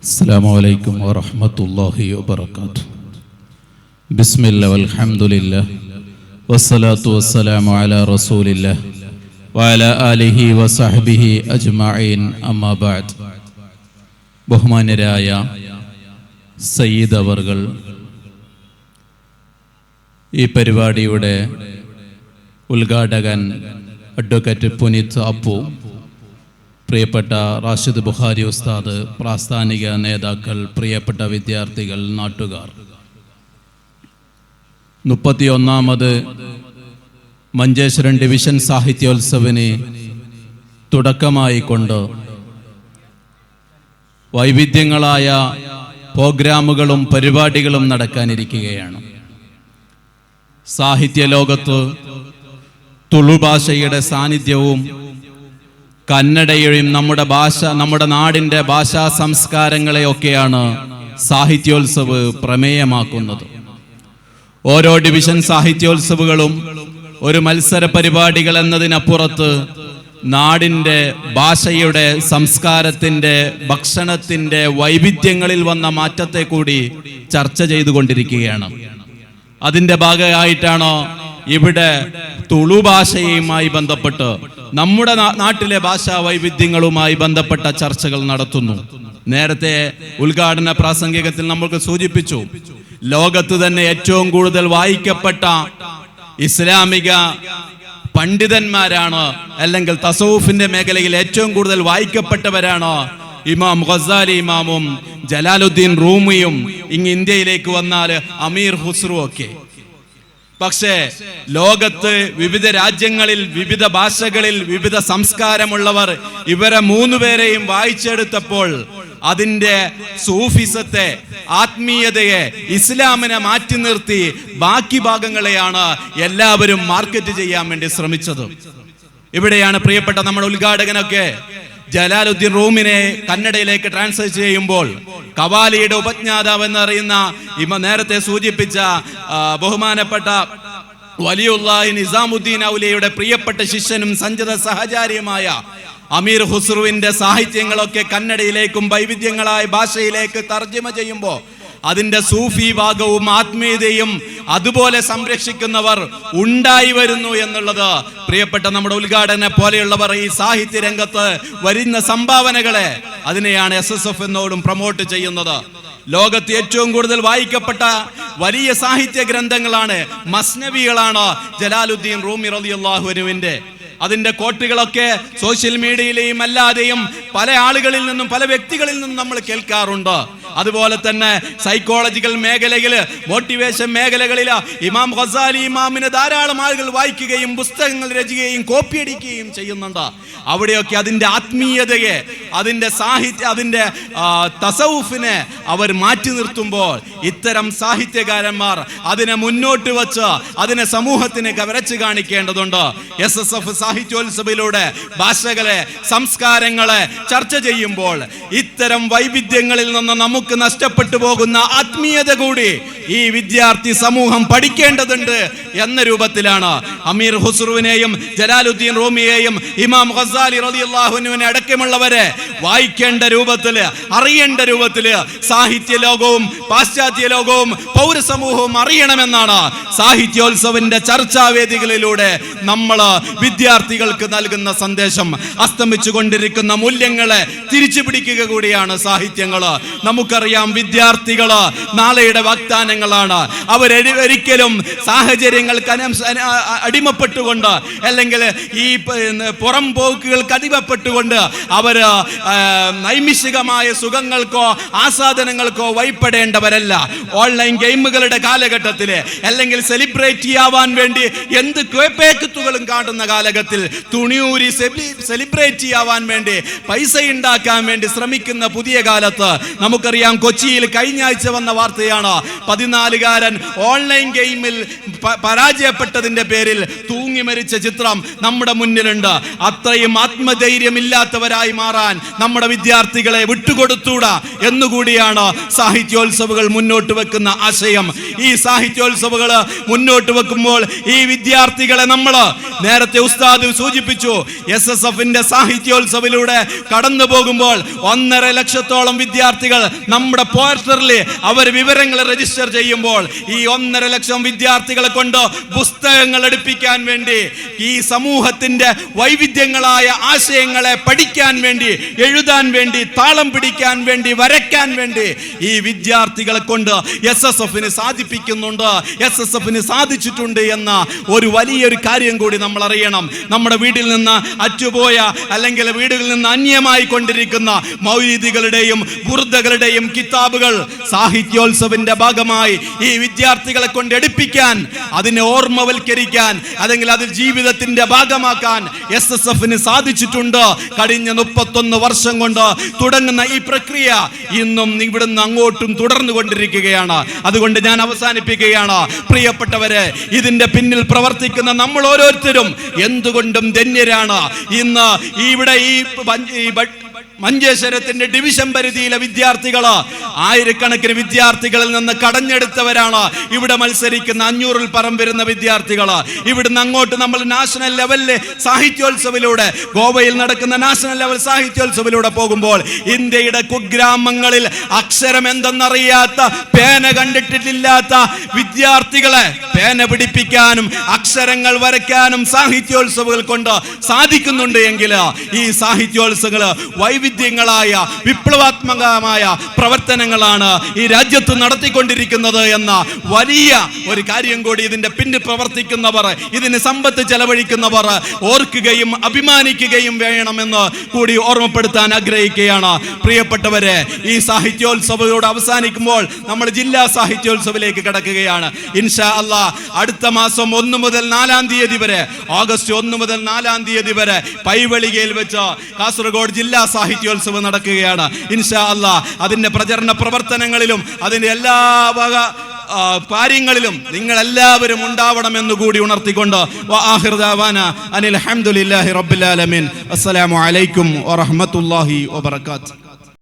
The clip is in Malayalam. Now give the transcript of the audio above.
അസ്സലാമു അലൈക്കും വറഹ്മത്തുള്ളാഹി വബറകാതുഹു. ബിസ്മില്ലാഹി വൽഹംദുലില്ലാഹി വസ്സലാത്തു വസ്സലാമു അലാ റസൂലില്ലാഹി വഅലാ ആലിഹി വസഹ്ബിഹി അജ്മഈൻ. അമ്മാ ബഅദ്. ബഹുമാന്യരായ സയ്യിദ് അവർകൾ, ഈ പരിപാടിയുടെ ഉദ്ഘാടകൻ അഡ്വക്കേറ്റ് പുനീത് അപ്പു, പ്രിയപ്പെട്ട റാഷിദ് ബുഖാരി ഉസ്താദ്, പ്രാസ്ഥാനിക നേതാക്കൾ, പ്രിയപ്പെട്ട വിദ്യാർത്ഥികൾ, നാട്ടുകാർ, 31ാമത് മഞ്ചേശ്വരം ഡിവിഷൻ സാഹിത്യോത്സവിന് തുടക്കമായിക്കൊണ്ട് വൈവിധ്യങ്ങളായ പ്രോഗ്രാമുകളും പരിപാടികളും നടക്കാനിരിക്കുകയാണ്. സാഹിത്യ ലോകത്ത് തുളു ഭാഷയുടെ സാന്നിധ്യവും കന്നഡയും നമ്മുടെ നാടിൻ്റെ ഭാഷാ സംസ്കാരങ്ങളെയൊക്കെയാണ് സാഹിത്യോത്സവ് പ്രമേയമാക്കുന്നത്. ഓരോ ഡിവിഷൻ സാഹിത്യോത്സവുകളും ഒരു മത്സര പരിപാടികൾ എന്നതിനപ്പുറത്ത് നാടിൻ്റെ ഭാഷയുടെ, സംസ്കാരത്തിൻ്റെ, ഭക്ഷണത്തിൻ്റെ വൈവിധ്യങ്ങളിൽ വന്ന മാറ്റത്തെ കൂടി ചർച്ച ചെയ്തുകൊണ്ടിരിക്കുകയാണ്. അതിൻ്റെ ഭാഗമായിട്ടാണോ ഇവിടെ തുളു ഭാഷയുമായി ബന്ധപ്പെട്ട് നമ്മുടെ നാട്ടിലെ ഭാഷാ വൈവിധ്യങ്ങളുമായി ബന്ധപ്പെട്ട ചർച്ചകൾ നടത്തുന്നു. നേരത്തെ ഉദ്ഘാടന പ്രാസംഗികത്തിൽ നമ്മൾക്ക് സൂചിപ്പിച്ചു, ലോകത്ത് തന്നെ ഏറ്റവും കൂടുതൽ വായിക്കപ്പെട്ട ഇസ്ലാമിക പണ്ഡിതന്മാരാണ്, അല്ലെങ്കിൽ തസവുഫിന്റെ മേഖലയിൽ ഏറ്റവും കൂടുതൽ വായിക്കപ്പെട്ടവരാണ് ഇമാം ഗസാലി ഇമാമും ജലാലുദ്ദീൻ റൂമിയും, ഇങ്ങ് ഇന്ത്യയിലേക്ക് വന്നാൽ അമീർ ഖുസ്രു ഒക്കെ. പക്ഷേ ലോകത്ത് വിവിധ രാജ്യങ്ങളിൽ, വിവിധ ഭാഷകളിൽ, വിവിധ സംസ്കാരമുള്ളവർ ഇവരെ മൂന്നുപേരെയും വായിച്ചെടുത്തപ്പോൾ അതിൻ്റെ സൂഫിസത്തെ, ആത്മീയതയെ, ഇസ്ലാമിനെ മാറ്റി നിർത്തി ബാക്കി ഭാഗങ്ങളെയാണ് എല്ലാവരും മാർക്കറ്റ് ചെയ്യാൻ വേണ്ടി ശ്രമിച്ചത്. ഇവിടെയാണ് പ്രിയപ്പെട്ട നമ്മുടെ ഉദ്ഘാടകനൊക്കെ ജലാലുദ്ദീൻ റൂമിനെ കന്നഡയിലേക്ക് ട്രാൻസ്ലേറ്റ് ചെയ്യുമ്പോൾ കവാലിയുടെ ഉപജ്ഞാതാവ് എന്നറിയുന്ന നേരത്തെ സൂചിപ്പിച്ച ബഹുമാനപ്പെട്ട വലിയുല്ലാഹി നിസാമുദ്ദീൻ ഔലിയയുടെ പ്രിയപ്പെട്ട ശിഷ്യനും സഞ്ചത സഹചാരിയുമായ അമീർ ഖുസ്രുവിന്റെ സാഹിത്യങ്ങളൊക്കെ കന്നഡയിലേക്കും വൈവിധ്യങ്ങളായ ഭാഷയിലേക്ക് തർജ്ജമ ചെയ്യുമ്പോൾ അതിന്റെ സൂഫി ഭാഗവും ആത്മീയതയും അതുപോലെ സംരക്ഷിക്കുന്നവർ ഉണ്ടായി വരുന്നു എന്നുള്ളത് പ്രിയപ്പെട്ട നമ്മുടെ ഉദ്ഘാടകനെ പോലെയുള്ളവർ ഈ സാഹിത്യ രംഗത്ത് വരുന്ന സംഭാവനകളെ, അതിനെയാണ് SSF എന്നോടും പ്രൊമോട്ട് ചെയ്യുന്നത്. ലോകത്ത് ഏറ്റവും കൂടുതൽ വായിക്കപ്പെട്ട വലിയ സാഹിത്യ ഗ്രന്ഥങ്ങളാണ്, മസ്നവികളാണ് ജലാലുദ്ദീൻ റൂമി റളിയല്ലാഹു അൻഹുവിന്റെ. അതിന്റെ കോട്ടുകളൊക്കെ സോഷ്യൽ മീഡിയയിലെയും അല്ലാതെയും പല ആളുകളിൽ നിന്നും, പല വ്യക്തികളിൽ നിന്നും നമ്മൾ കേൾക്കാറുണ്ട്. അതുപോലെ തന്നെ സൈക്കോളജിക്കൽ മേഖലയില്, മോട്ടിവേഷൻ മേഖലകളിൽ ഇമാം ഗസാലി ഇമാമിനെ ധാരാളം ആളുകൾ വായിക്കുകയും പുസ്തകങ്ങൾ രചിക്കുകയും കോപ്പിയടിക്കുകയും ചെയ്യുന്നുണ്ട്. അവിടെയൊക്കെ അതിൻ്റെ ആത്മീയതയെ, അതിൻ്റെ സാഹിത്യ, അതിൻ്റെ തസവുഫിനെ അവർ മാറ്റി നിർത്തുമ്പോൾ ഇത്തരം സാഹിത്യകാരന്മാർ അതിനെ മുന്നോട്ട് വച്ച് അതിനെ സമൂഹത്തിന് വരച്ച് കാണിക്കേണ്ടതുണ്ട്. SSF സാഹിത്യോത്സവയിലൂടെ ഭാഷകളെ, സംസ്കാരങ്ങളെ ചർച്ച ചെയ്യുമ്പോൾ ഇത്തരം വൈവിധ്യങ്ങളിൽ നിന്ന് നമുക്ക് നഷ്ടപ്പെട്ടു പോകുന്ന ആത്മീയത കൂടി ഈ വിദ്യാർത്ഥി സമൂഹം പഠിക്കേണ്ടതുണ്ട് എന്ന രൂപത്തിലാണ് അമീർ ഖുസ്രുവിനെയും ജലാലുദ്ദീൻ റൂമിയെയും ഇമാം ഗസാലി റളിയല്ലാഹു അൻഹുവിനെ അടക്കമുള്ളവരെ വായിക്കേണ്ട രൂപത്തിൽ, അറിയേണ്ട രൂപത്തിൽ സാഹിത്യ ലോകവും പാശ്ചാത്യ ലോകവും പൗരസമൂഹവും അറിയണമെന്നാണ് സാഹിത്യോത്സവിന്റെ ചർച്ചാവേദികളിലൂടെ നമ്മൾ വിദ്യാർത്ഥികൾക്ക് നൽകുന്ന സന്ദേശം. അസ്തമിച്ചു കൊണ്ടിരിക്കുന്ന മൂല്യങ്ങളെ തിരിച്ചു പിടിക്കുക കൂടിയാണ് സാഹിത്യങ്ങൾ. നമുക്കറിയാം, വിദ്യാർത്ഥികള് നാളെയുടെ വാഗ്ദാനങ്ങളാണ്. അവരൊരിക്കലും സാഹചര്യങ്ങൾക്ക് അടിമപ്പെട്ടുകൊണ്ട്, അല്ലെങ്കിൽ ഈ പുറം പോക്കുകൾക്ക് അടിമപ്പെട്ടുകൊണ്ട് അവർ നൈമിഷികമായ സുഖങ്ങൾക്കോ ആസ്വാദനങ്ങൾക്കോ വഴിപ്പെടേണ്ടവരല്ല. ഓൺലൈൻ ഗെയിമുകളുടെ കാലഘട്ടത്തിൽ, അല്ലെങ്കിൽ സെലിബ്രേറ്റ് ചെയ്യാൻ വേണ്ടി എന്ത് കേപ്പേക്കത്തുകളും കാണുന്ന കാലഘട്ടത്തിൽ തുണിയൂരി സെലിബ്രേറ്റ് ചെയ്യാൻ വേണ്ടി, പൈസ ഉണ്ടാക്കാൻ വേണ്ടി ശ്രമിക്കുന്ന പുതിയ കാലത്ത് നമുക്കറിയാം, കൊച്ചിയിൽ കഴിഞ്ഞ ആഴ്ച വന്ന വാർത്തയാണ്, 14കാരൻ ഓൺലൈൻ ഗെയിമിൽ പരാജയപ്പെട്ടതിന്റെ പേരിൽ തൂങ്ങി തൂങ്ങി മരിച്ച ചിത്രം നമ്മുടെ മുന്നിലുണ്ട്. അത്രയും ആത്മധൈര്യമില്ലാത്തവരായി മാറാൻ നമ്മുടെ വിദ്യാർത്ഥികളെ വിട്ടുകൊടുത്തൂടാ എന്നുകൂടിയാണ് സാഹിത്യോത്സവങ്ങൾ മുന്നോട്ട് വെക്കുന്ന ആശയം. ഈ സാഹിത്യോത്സവങ്ങൾ മുന്നോട്ട് വെക്കുമ്പോൾ ഈ വിദ്യാർത്ഥികളെ നമ്മൾ നേരത്തെ ഉസ്താദ് സൂചിപ്പിച്ചു, SSFന്റെ സാഹിത്യോത്സവിലൂടെ കടന്നു പോകുമ്പോൾ 1.5 ലക്ഷത്തോളം വിദ്യാർത്ഥികൾ നമ്മുടെ പോർട്ടലിൽ അവർ വിവരങ്ങൾ രജിസ്റ്റർ ചെയ്യുമ്പോൾ ഈ 1.5 ലക്ഷം വിദ്യാർത്ഥികളെ കൊണ്ട് പുസ്തകങ്ങൾ എടുപ്പിക്കാൻ വേണ്ടി, ഈ സമൂഹത്തിന്റെ വൈവിധ്യങ്ങളായ ആശയങ്ങളെ പഠിക്കാൻ വേണ്ടി, എഴുതാൻ വേണ്ടി, താളം പിടിക്കാൻ വേണ്ടി, വരയ്ക്കാൻ വേണ്ടി ഈ വിദ്യാർത്ഥികളെ കൊണ്ട് SSFന് സാധിപ്പിക്കുന്നുണ്ട്, SSFന് സാധിച്ചിട്ടുണ്ട് എന്ന ഒരു വലിയൊരു കാര്യം കൂടി നമ്മൾ അറിയണം. നമ്മുടെ വീട്ടിൽ നിന്ന് അറ്റുപോയ അല്ലെങ്കിൽ വീടുകളിൽ നിന്ന് അന്യമായി കൊണ്ടിരിക്കുന്ന മൗലിദുകളുടെയും ബുർദകളുടെയും കിതാബുകൾ സാഹിത്യോത്സവന്റെ ഭാഗമായി ഈ വിദ്യാർത്ഥികളെ കൊണ്ട് എടുപ്പിക്കാൻ, അതിനെ ഓർമ്മവൽക്കരിക്കാൻ, അല്ലെങ്കിൽ അത് ജീവിതത്തിന്റെ ഭാഗമാക്കാൻ SSFന് സാധിച്ചിട്ടുണ്ട്. കഴിഞ്ഞ 31 വർഷം കൊണ്ട് തുടങ്ങുന്ന ഈ പ്രക്രിയ ഇന്നും ഇവിടുന്ന് അങ്ങോട്ടും തുടർന്നു കൊണ്ടിരിക്കുകയാണ്. അതുകൊണ്ട് ഞാൻ അവസാനിപ്പിക്കുകയാണ്. പ്രിയപ്പെട്ടവരെ, ഇതിന്റെ പിന്നിൽ പ്രവർത്തിക്കുന്ന നമ്മൾ ഓരോരുത്തരും എന്തുകൊണ്ടും ധന്യരാണ്. ഇന്ന് ഇവിടെ ഈ മഞ്ചേശ്വരത്തിന്റെ ഡിവിഷൻ പരിധിയിലെ വിദ്യാർത്ഥികള് ആയിരക്കണക്കിന് വിദ്യാർത്ഥികളിൽ നിന്ന് കടഞ്ഞെടുത്തവരാണ്. ഇവിടെ മത്സരിക്കുന്ന 500-ൽ പരം വരുന്ന വിദ്യാർത്ഥികള്. ഇവിടുന്ന് അങ്ങോട്ട് നമ്മൾ നാഷണൽ ലെവലിലെ സാഹിത്യോത്സവിലൂടെ, ഗോവയിൽ നടക്കുന്ന നാഷണൽ ലെവൽ സാഹിത്യോത്സവിലൂടെ പോകുമ്പോൾ ഇന്ത്യയുടെ കുഗ്രാമങ്ങളിൽ അക്ഷരം എന്തെന്നറിയാത്ത, പേന കണ്ടിട്ടില്ലാത്ത വിദ്യാർത്ഥികളെ പേന പിടിപ്പിക്കാനും അക്ഷരങ്ങൾ വരയ്ക്കാനും സാഹിത്യോത്സവങ്ങൾ കൊണ്ട് സാധിക്കുന്നുണ്ട് എങ്കിൽ ഈ സാഹിത്യോത്സവങ്ങള് വൈവിധ്യങ്ങളായ വിപ്ലവാത്മകമായ പ്രവർത്തനങ്ങളാണ് ഈ രാജ്യത്ത് നടത്തിക്കൊണ്ടിരിക്കുന്നത് എന്ന വലിയ ഒരു കാര്യം കൂടി ഇതിന്റെ പിന്നിൽ പ്രവർത്തിക്കുന്നവർ, ഇതിന് സമ്പത്ത് ചെലവഴിക്കുന്നവർ ഓർക്കുകയും അഭിമാനിക്കുകയും വേണമെന്ന് കൂടി ഓർമ്മപ്പെടുത്താൻ ആഗ്രഹിക്കുകയാണ്. പ്രിയപ്പെട്ടവരെ, ഈ സാഹിത്യോത്സവത്തോട് അവസാനിക്കുമ്പോൾ നമ്മൾ ജില്ലാ സാഹിത്യോത്സവത്തിലേക്ക് കടക്കുകയാണ്. ഇൻഷാ അല്ലാഹ് അടുത്ത മാസം 1 മുതൽ 4-ാം തീയതി വരെ, ഓഗസ്റ്റ് 1 മുതൽ 4-ാം തീയതി വരെ പൈവളികയിൽ വെച്ച് കാസർഗോഡ് ജില്ലാ സാഹിത്യോത്സവം നടക്കുകയാണ്. ഇൻഷാ അല്ലാഹ് അതിന്റെ പ്രചരണ പ്രവർത്തനങ്ങളിലും അതിന്റെ എല്ലാ വക കാര്യങ്ങളിലും നിങ്ങൾ എല്ലാവരും ഉണ്ടാവണമെന്ന് കൂടി ഉണർത്തിക്കൊണ്ട് വആഖിറു ദഅവാന അനിൽ ഹംദുലില്ലാഹി റബ്ബിൽ ആലമീൻ. അസ്സലാമു അലൈക്കും വറഹ്മത്തുള്ളാഹി വബറകാതുഹു.